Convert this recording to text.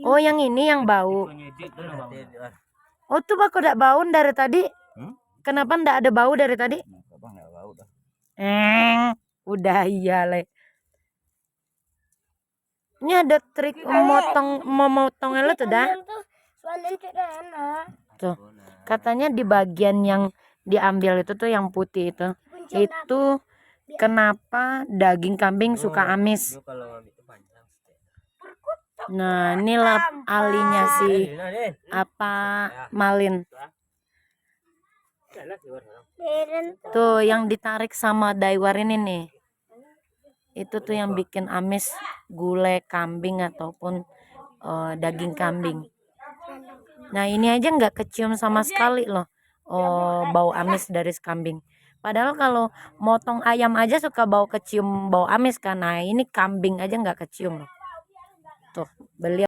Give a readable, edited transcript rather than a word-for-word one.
Oh, yang ini yang bau. Oh, tuh kok udah bau dari tadi? Kenapa ndak ada bau dari tadi? Udah iya le. Ini ada trik memotongnya lo tuh dah. Tuh, katanya di bagian yang diambil itu tuh yang putih itu kenapa daging kambing suka amis. Nah, inilah alinya si Malin. Tuh yang ditarik sama Daywar ini nih. Itu tuh yang bikin amis gulai kambing ataupun daging kambing. Nah, ini aja nggak kecium sama sekali loh. Bau amis dari kambing. Padahal kalau motong ayam aja suka kecium bau amis kan. Nah, ini kambing aja nggak kecium loh. Tuh, beliau